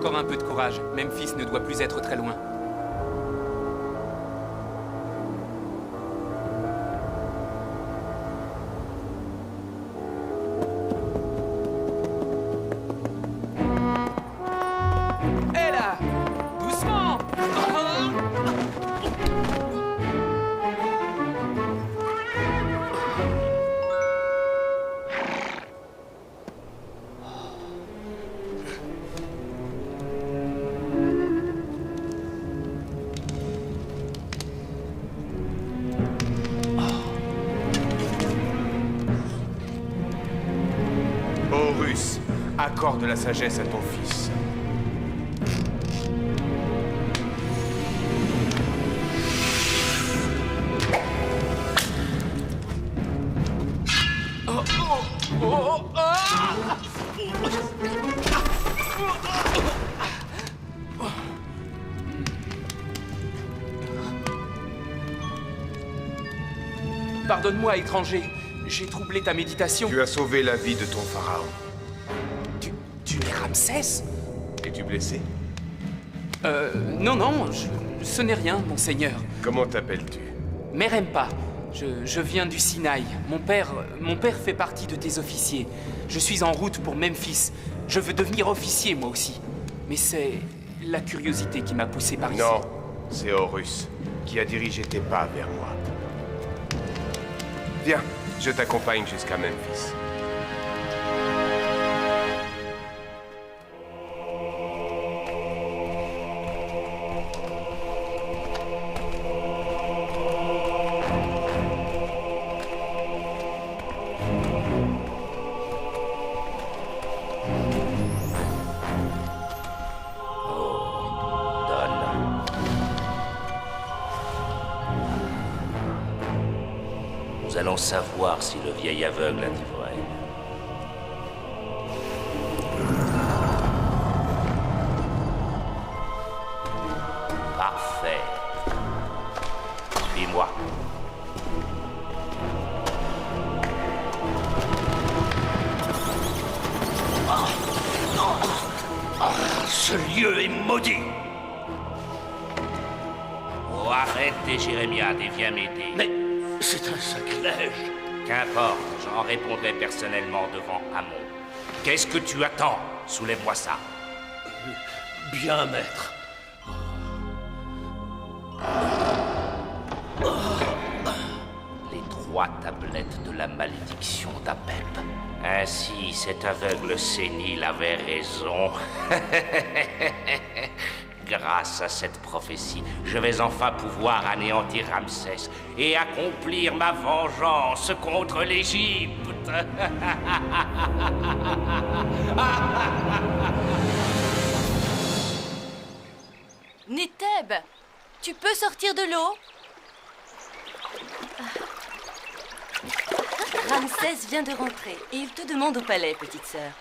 Encore un peu de courage. Memphis ne doit plus être très loin. Hé là! Doucement! Horus, accorde la sagesse à ton fils. Pardonne-moi, étranger. J'ai troublé ta méditation. Tu as sauvé la vie de ton pharaon. Tu es Ramsès? Es-tu blessé? Non, ce n'est rien, monseigneur. Comment t'appelles-tu? Merempa. Je viens du Sinaï. Mon père fait partie de tes officiers. Je suis en route pour Memphis. Je veux devenir officier, moi aussi. Mais c'est la curiosité qui m'a poussé par ici. Non, c'est Horus qui a dirigé tes pas vers moi. Viens, je t'accompagne jusqu'à Memphis. Nous allons savoir si le vieil aveugle a dit vrai. Parfait. Suis-moi. Ce lieu est maudit. Oh, arrête tes jérémiades et viens m'aider. Mais c'est un sacrilège. Qu'importe, j'en répondrai personnellement devant Amon. Qu'est-ce que tu attends? Soulève-moi ça. Bien, maître. Les 3 tablettes de la malédiction d'Apep. Ainsi, cet aveugle sénile avait raison. Grâce à cette prophétie, je vais enfin pouvoir anéantir Ramsès et accomplir ma vengeance contre l'Égypte. Néteb, tu peux sortir de l'eau? Ramsès vient de rentrer et il te demande au palais, petite sœur.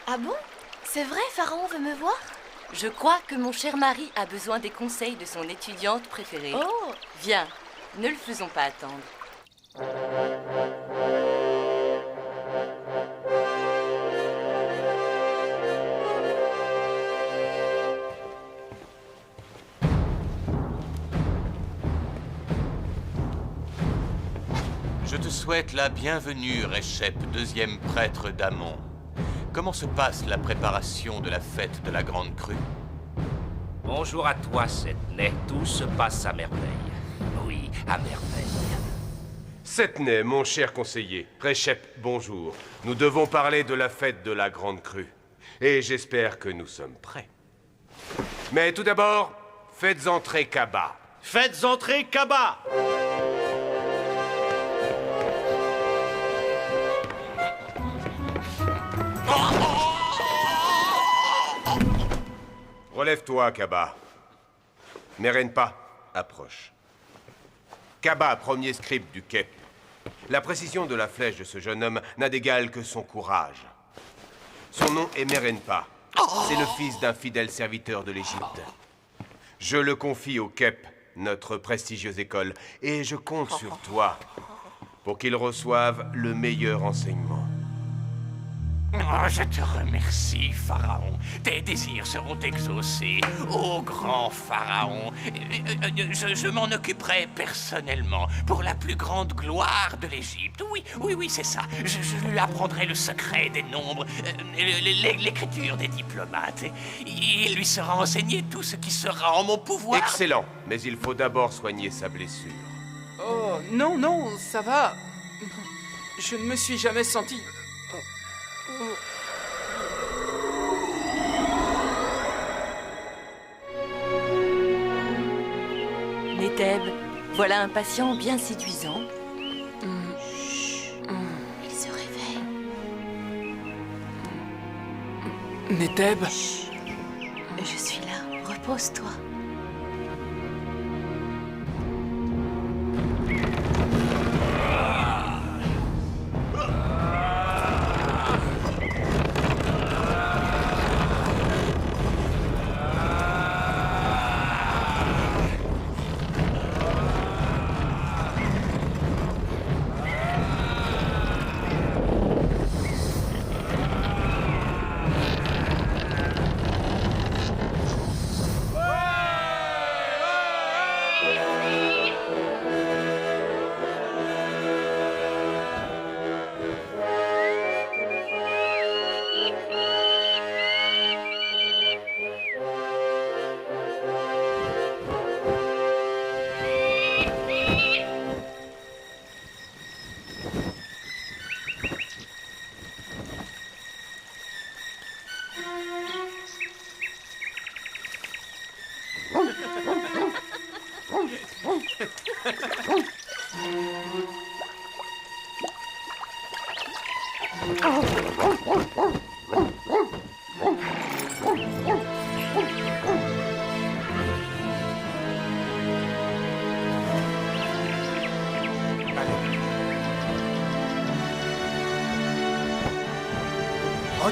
Ah bon? C'est vrai, Pharaon veut me voir? Je crois que mon cher mari a besoin des conseils de son étudiante préférée. Oh! Viens, ne le faisons pas attendre. Je te souhaite la bienvenue, Réchep, deuxième prêtre d'Amon. Comment se passe la préparation de la fête de la Grande Crue? Bonjour à toi, Setneh. Tout se passe à merveille. Oui, à merveille. Setneh, mon cher conseiller. Réchep, bonjour. Nous devons parler de la fête de la Grande Crue. Et j'espère que nous sommes prêts. Mais tout d'abord, faites entrer Kaba. Faites entrer Kaba! Relève-toi, Kaba. Merenpa, approche. Kaba, premier scribe du Kep. La précision de la flèche de ce jeune homme n'a d'égal que son courage. Son nom est Merenpa. C'est le fils d'un fidèle serviteur de l'Égypte. Je le confie au Kep, notre prestigieuse école, et je compte sur toi pour qu'il reçoive le meilleur enseignement. Oh, je te remercie, Pharaon. Tes désirs seront exaucés, ô grand Pharaon. Je m'en occuperai personnellement, pour la plus grande gloire de l'Égypte. Oui, c'est ça. Je lui apprendrai le secret des nombres, l'écriture des diplomates. Il lui sera enseigné tout ce qui sera en mon pouvoir. Excellent, mais il faut d'abord soigner sa blessure. Oh, non, ça va. Je ne me suis jamais senti... Nétheb, voilà un patient bien séduisant. Il se réveille. Nétheb, Je suis là. Repose-toi.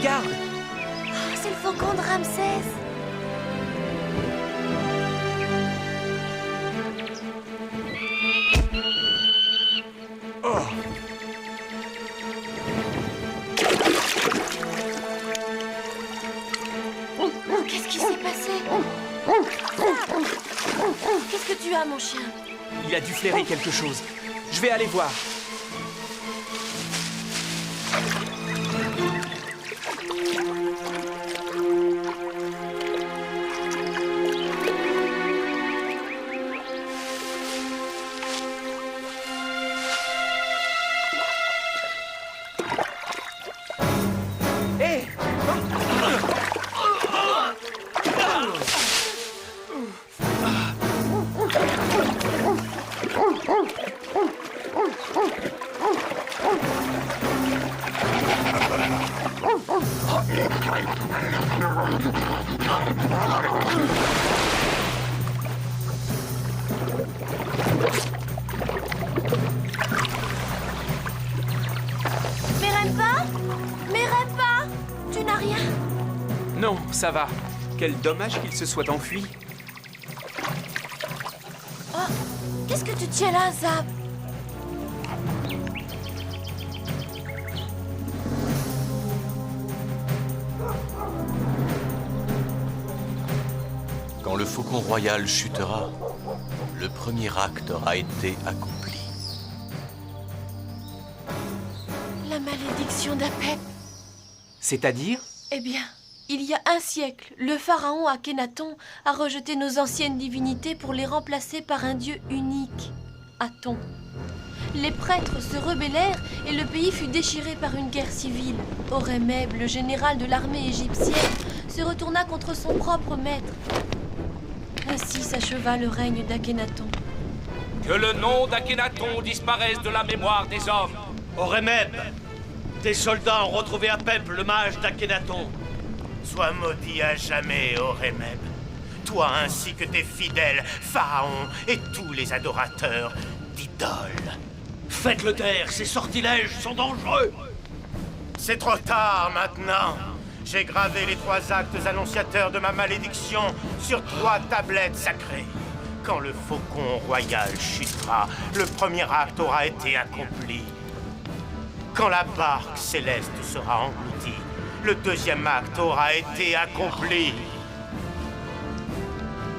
regarde. Oh, c'est le faucon de Ramsès. Oh, qu'est-ce qui s'est passé? Qu'est-ce que tu as, mon chien? Il a dû flairer quelque chose. Je vais aller voir. Hé! Mérepa? Mérepa? Tu n'as rien? Non, ça va. Quel dommage qu'il se soit enfui. Oh, qu'est-ce que tu tiens là, Zab? Quand le faucon royal chutera, le premier acte aura été accompli. La malédiction d'Apep. C'est-à-dire? Eh bien, il y a un siècle, le pharaon Akhenaton a rejeté nos anciennes divinités pour les remplacer par un dieu unique, Aton. Les prêtres se rebellèrent et le pays fut déchiré par une guerre civile. Horemheb, le général de l'armée égyptienne, se retourna contre son propre maître. Ainsi s'acheva le règne d'Akhenaton. Que le nom d'Akhenaton disparaisse de la mémoire des hommes. Horemheb, tes soldats ont retrouvé Apep, le mage d'Akhenaton. Sois maudit à jamais, Horemheb. Toi ainsi que tes fidèles, Pharaon et tous les adorateurs d'idoles. Faites-le taire, ces sortilèges sont dangereux. C'est trop tard maintenant. J'ai gravé les 3 actes annonciateurs de ma malédiction sur 3 tablettes sacrées. Quand le faucon royal chutera, le premier acte aura été accompli. Quand la barque céleste sera engloutie, le deuxième acte aura été accompli.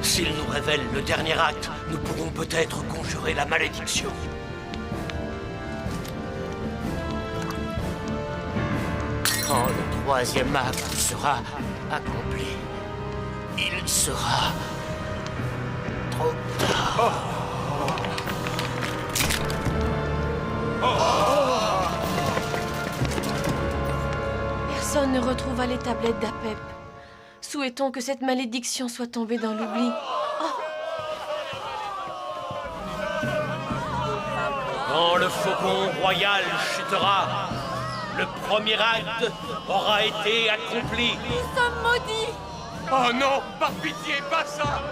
S'il nous révèle le dernier acte, nous pourrons peut-être conjurer la malédiction. Quand le troisième acte sera accompli, il sera trop tard. Personne ne retrouvera les tablettes d'Apep. Souhaitons que cette malédiction soit tombée dans l'oubli. Quand le faucon royal chutera, le premier acte aura été accompli. Nous sommes maudits! Oh non, par pitié, pas ça!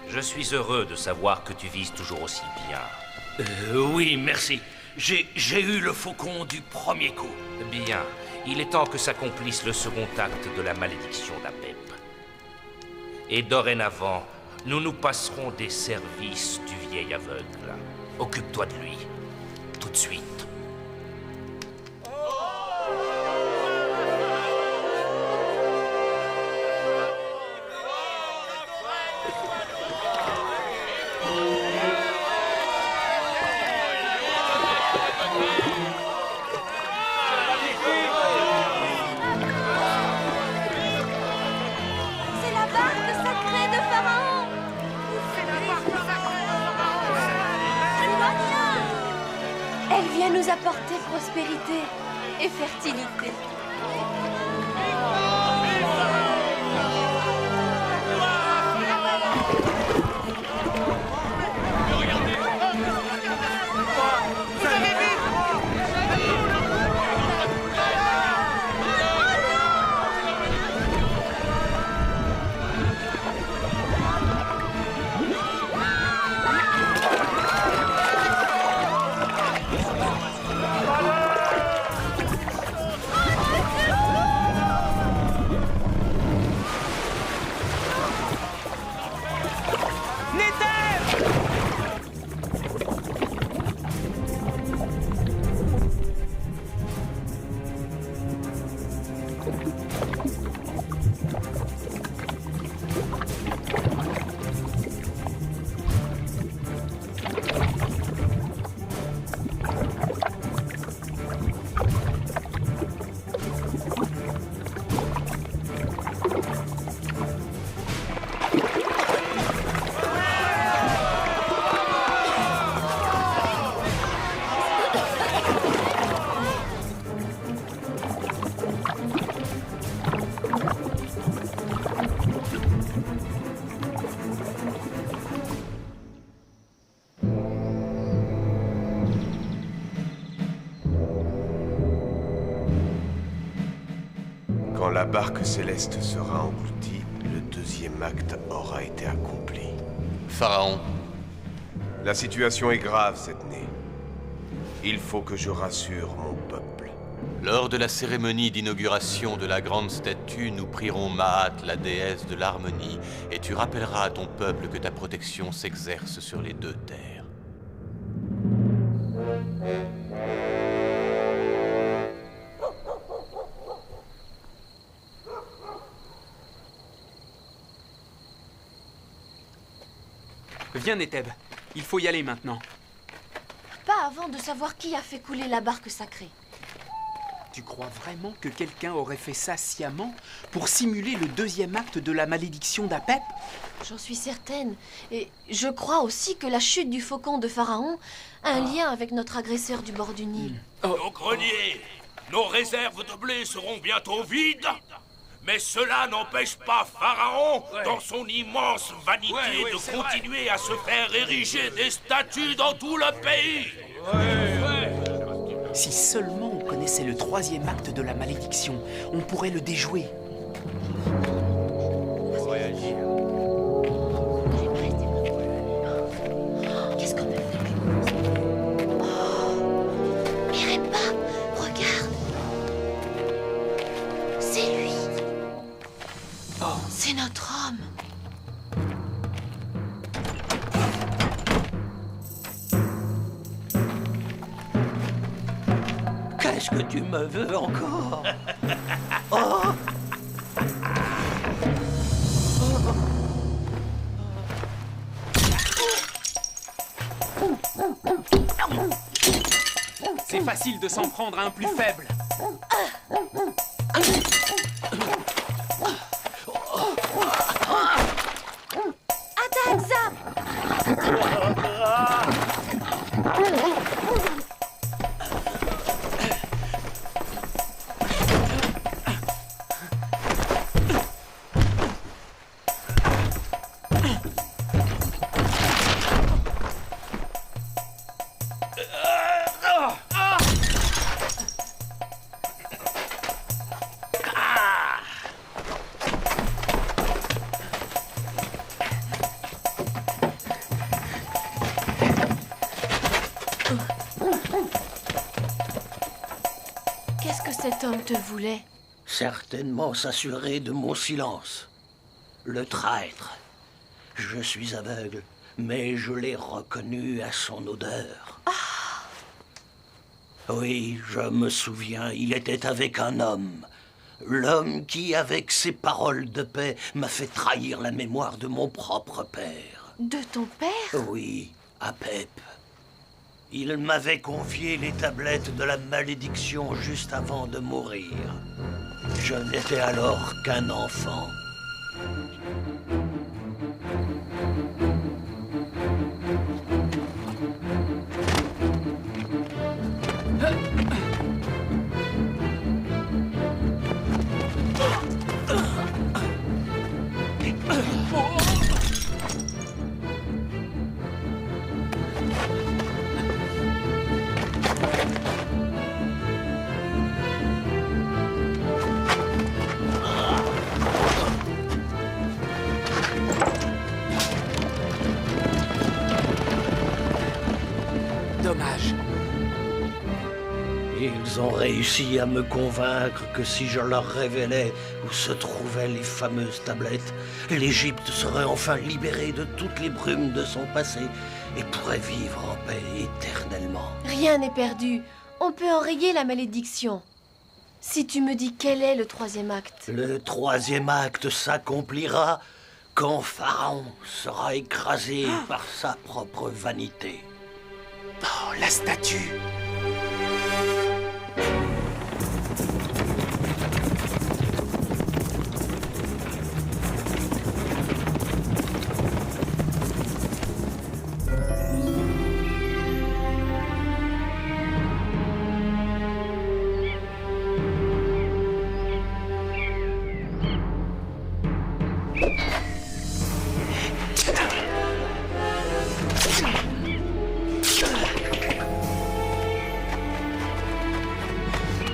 Je suis heureux de savoir que tu vises toujours aussi bien. Oui, merci. J'ai eu le faucon du premier coup. Bien, il est temps que s'accomplisse le second acte de la malédiction d'Apep. Et dorénavant, nous nous passerons des services du vieil aveugle. Occupe-toi de lui, tout de suite. C'est la barque sacrée de Pharaon! Elle vient nous apporter prospérité et fertilité. Quand la barque céleste sera engloutie, le deuxième acte aura été accompli. Pharaon, La situation est grave cette nuit. Il faut que je rassure mon peuple. lors de la cérémonie d'inauguration de la grande statue, nous prierons Maat, la déesse de l'harmonie, et tu rappelleras à ton peuple que ta protection s'exerce sur les deux terres. Viens, Neteb. Il faut y aller maintenant. Pas avant de savoir qui a fait couler la barque sacrée. Tu crois vraiment que quelqu'un aurait fait ça sciemment pour simuler le deuxième acte de la malédiction d'Apep? J'en suis certaine. Et je crois aussi que la chute du faucon de Pharaon a un lien avec notre agresseur du bord du Nil. Nos greniers, nos réserves de blé seront bientôt vides. Mais cela n'empêche pas Pharaon, dans son immense vanité, de continuer à se faire ériger des statues dans tout le pays. Si seulement on connaissait le troisième acte de la malédiction, on pourrait le déjouer. Qu'est-ce qu'on peut faire? Oh, Mirepa, regarde! C'est notre homme. Qu'est-ce que tu me veux encore? Oh! C'est facile de s'en prendre à un plus faible. Attaque, Zap! Qu'est-ce que cet homme te voulait? Certainement s'assurer de mon silence. Le traître. Je suis aveugle, mais je l'ai reconnu à son odeur. Oui, je me souviens, il était avec un homme. L'homme qui, avec ses paroles de paix, m'a fait trahir la mémoire de mon propre père. De ton père? Oui, Apep. Il m'avait confié les tablettes de la malédiction juste avant de mourir. Je n'étais alors qu'un enfant. Dommage. Ils ont réussi à me convaincre que si je leur révélais où se trouvaient les fameuses tablettes, l'Égypte serait enfin libérée de toutes les brumes de son passé et pourrait vivre en paix éternellement. Rien n'est perdu. On peut enrayer la malédiction. Si tu me dis quel est le troisième acte. Le troisième acte s'accomplira quand Pharaon sera écrasé par sa propre vanité. Oh, la statue.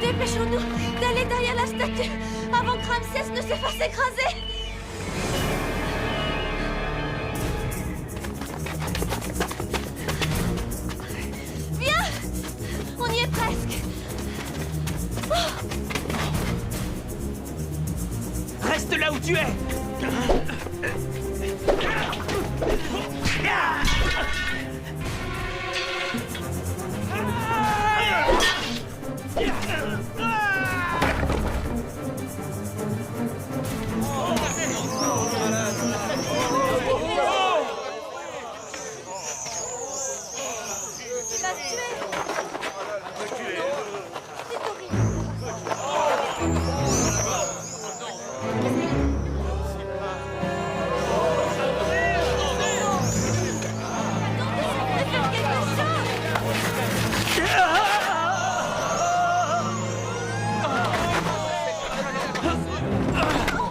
Dépêchons-nous d'aller derrière la statue avant que Ramsès ne se fasse écraser. Viens! On y est presque. Reste là où tu es. Il va se tuer. C'est horrible. Faites quelque chose.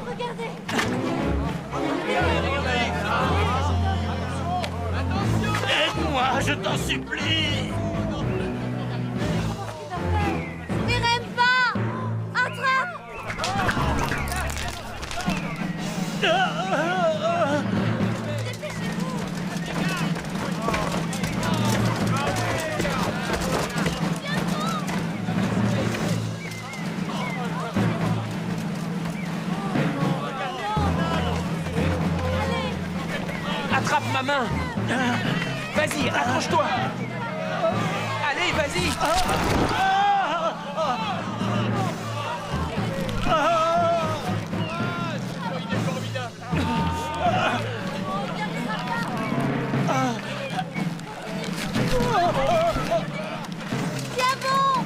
Regardez. Aide-moi, je t'en supplie! Mais rêve pas. Attrape. Attrape ma main. Vas-y, accroche-toi. Allez, vas-y. Tiens bon!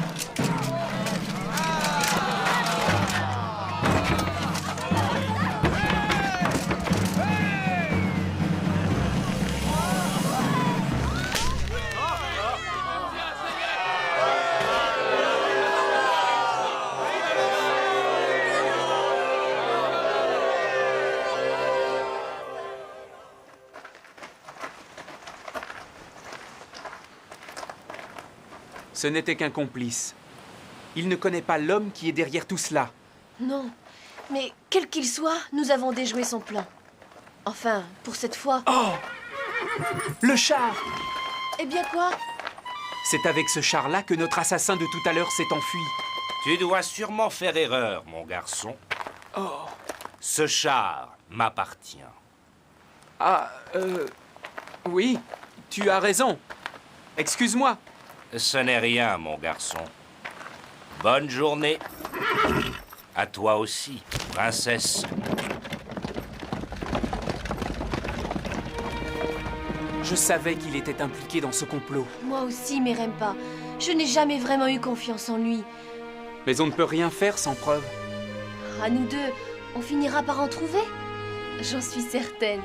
Ce n'était qu'un complice. Il ne connaît pas l'homme qui est derrière tout cela. Non, mais quel qu'il soit, nous avons déjoué son plan. Enfin, pour cette fois. Oh! Le char! Eh bien quoi? C'est avec ce char-là que notre assassin de tout à l'heure s'est enfui. Tu dois sûrement faire erreur, mon garçon. Oh! Ce char m'appartient. Ah, oui, tu as raison. Excuse-moi. Ce n'est rien, mon garçon. Bonne journée. À toi aussi, princesse. Je savais qu'il était impliqué dans ce complot. Moi aussi, Merempa. Je n'ai jamais vraiment eu confiance en lui. Mais on ne peut rien faire sans preuve. À nous deux, on finira par en trouver? J'en suis certaine.